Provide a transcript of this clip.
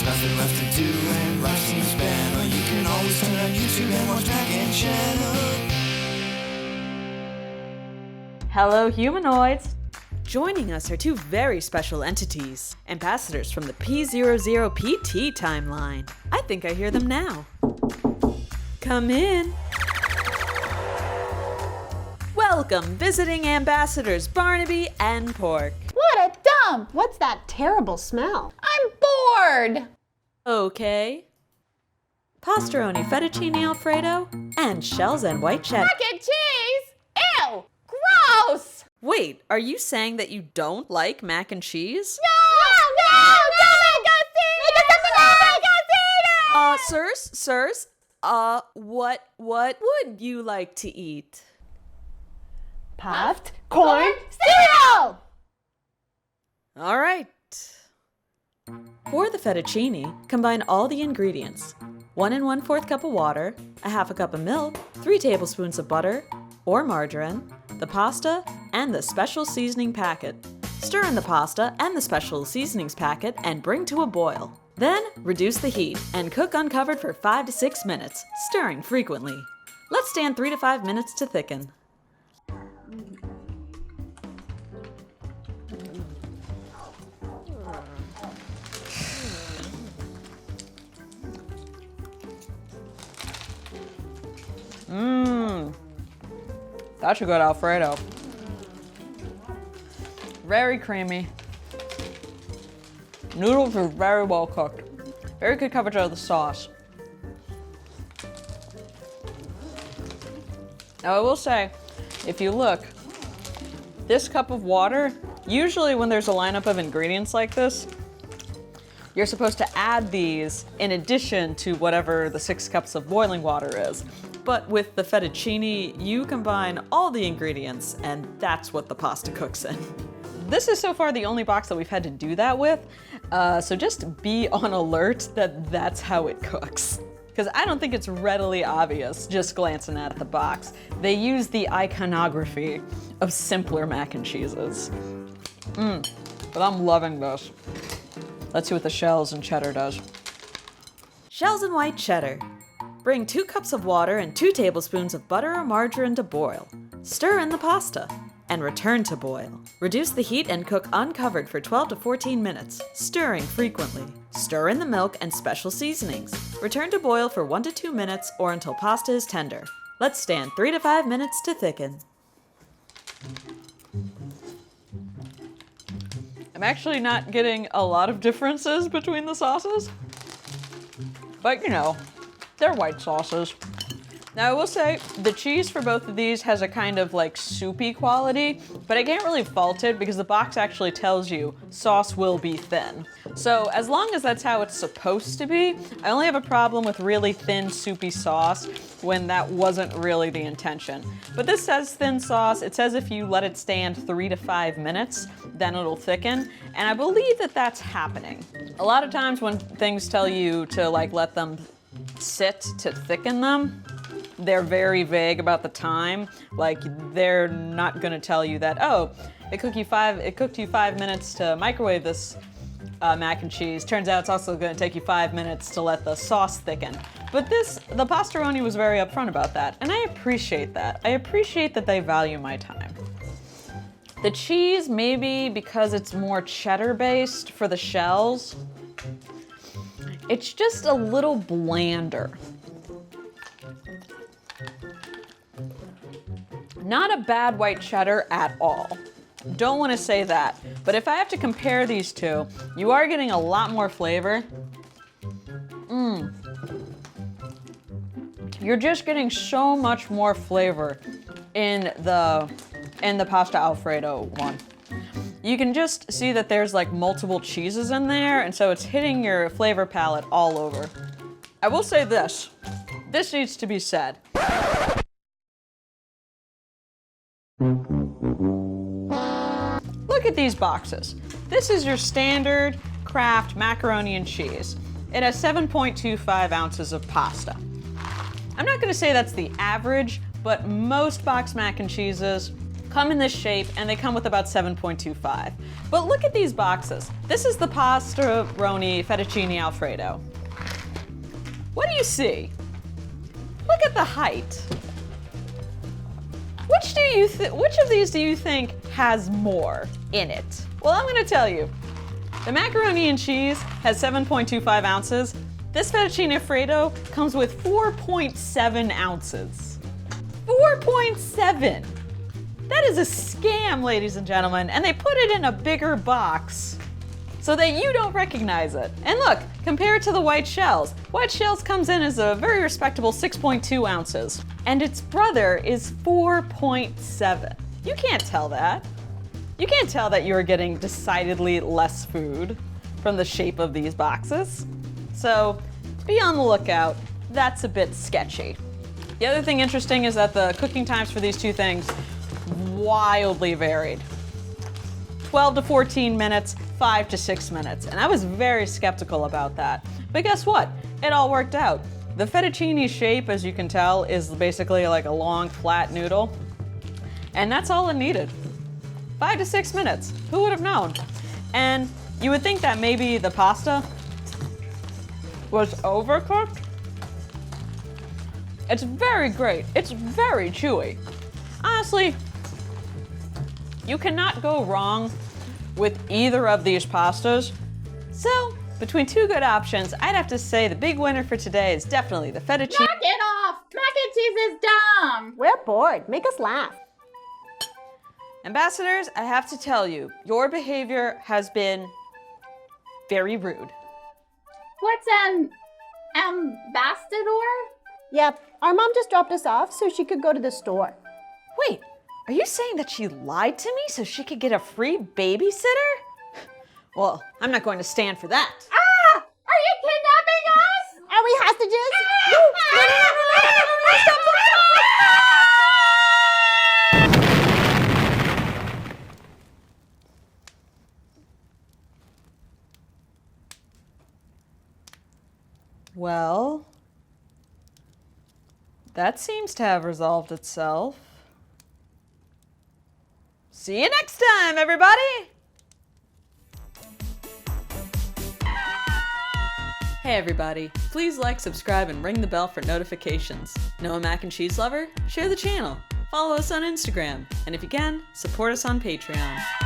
nothing left to do and life seems bad, or you can always turn on YouTube and watch Mac and Cheddar. Hello, humanoids! Joining us are two very special entities, ambassadors from the P00PT timeline. I think I hear them now. Come in. Welcome, visiting ambassadors Barnaby and Pork. What a dump! What's that terrible smell? I'm bored! Okay. Pastoroni Fettucini Alfredo and shells and white cheddar. Mac and cheese? Ew! Gross! Wait, are you saying that you don't like mac and cheese? No! Don't make us eat it! Sirs, what would you like to eat? Puffed corn cereal! All right. For the fettuccine, combine all the ingredients. 1 1/4 cup of water, a half a cup of milk, 3 tablespoons of butter or margarine, the pasta, and the special seasoning packet. Stir in the pasta and the special seasonings packet and bring to a boil. Then, reduce the heat and cook uncovered for 5 to 6 minutes, stirring frequently. Let stand 3 to 5 minutes to thicken. That's a good Alfredo. Very creamy. Noodles are very well cooked. Very good coverage of the sauce. Now I will say, if you look, this cup of water, usually when there's a lineup of ingredients like this, you're supposed to add these in addition to whatever the 6 cups of boiling water is. But with the fettuccine, you combine all the ingredients, and that's what the pasta cooks in. This is so far the only box that we've had to do that with, so just be on alert that that's how it cooks. Because I don't think it's readily obvious just glancing at the box. They use the iconography of simpler mac and cheeses. But I'm loving this. Let's see what the shells and cheddar does. Shells and white cheddar. Bring 2 cups of water and 2 tablespoons of butter or margarine to boil. Stir in the pasta and return to boil. Reduce the heat and cook uncovered for 12 to 14 minutes, stirring frequently. Stir in the milk and special seasonings. Return to boil for 1 to 2 minutes or until pasta is tender. Let stand 3 to 5 minutes to thicken. I'm actually not getting a lot of differences between the sauces, but you know, they're white sauces. Now I will say, the cheese for both of these has a kind of like soupy quality, but I can't really fault it because the box actually tells you sauce will be thin. So as long as that's how it's supposed to be, I only have a problem with really thin soupy sauce when that wasn't really the intention. But this says thin sauce, it says if you let it stand 3 to 5 minutes, then it'll thicken, and I believe that that's happening. A lot of times when things tell you to like let them sit to thicken them, they're very vague about the time. Like they're not gonna tell you that, oh, it took you 5 minutes to microwave this mac and cheese. Turns out it's also gonna take you 5 minutes to let the sauce thicken. But the pastoroni was very upfront about that, and I appreciate that. I appreciate that they value my time. The cheese, maybe because it's more cheddar based for the shells, it's just a little blander. Not a bad white cheddar at all. Don't want to say that. But if I have to compare these two, you are getting a lot more flavor. You're just getting so much more flavor in the pasta Alfredo one. You can just see that there's like multiple cheeses in there, and so it's hitting your flavor palette all over. I will say this. This needs to be said. Look at these boxes. This is your standard Kraft macaroni and cheese. It has 7.25 ounces of pasta. I'm not gonna say that's the average, but most box mac and cheeses come in this shape and they come with about 7.25. But look at these boxes. This is the pasta Roni Fettucine Alfredo. What do you see? Look at the height. Which of these do you think has more in it? Well, I'm gonna tell you. The macaroni and cheese has 7.25 ounces. This Fettuccine Alfredo comes with 4.7 ounces. 4.7! That is a scam, ladies and gentlemen, and they put it in a bigger box so that you don't recognize it. And look, compare it to the white shells. White shells comes in as a very respectable 6.2 ounces, and its brother is 4.7. You can't tell that. You can't tell that you're getting decidedly less food from the shape of these boxes. So be on the lookout. That's a bit sketchy. The other thing interesting is that the cooking times for these two things wildly varied. 12 to 14 minutes, 5 to 6 minutes. And I was very skeptical about that. But guess what? It all worked out. The fettuccine shape, as you can tell, is basically like a long, flat noodle. And that's all it needed. 5 to 6 minutes. Who would have known? And you would think that maybe the pasta was overcooked. It's very great. It's very chewy. Honestly, you cannot go wrong with either of these pastas. So, between two good options, I'd have to say the big winner for today is definitely the fettuccine. Knock it off! Mac and cheese is dumb! We're bored. Make us laugh. Ambassadors, I have to tell you, your behavior has been very rude. What's an ambassador? Yep, our mom just dropped us off so she could go to the store. Wait, are you saying that she lied to me so she could get a free babysitter? Well, I'm not going to stand for that. Ah! Are you kidnapping us? Are we hostages? No, stop, stop, Well, that seems to have resolved itself. See you next time, everybody! Hey everybody, please like, subscribe, and ring the bell for notifications. Know a mac and cheese lover? Share the channel. Follow us on Instagram. And if you can, support us on Patreon.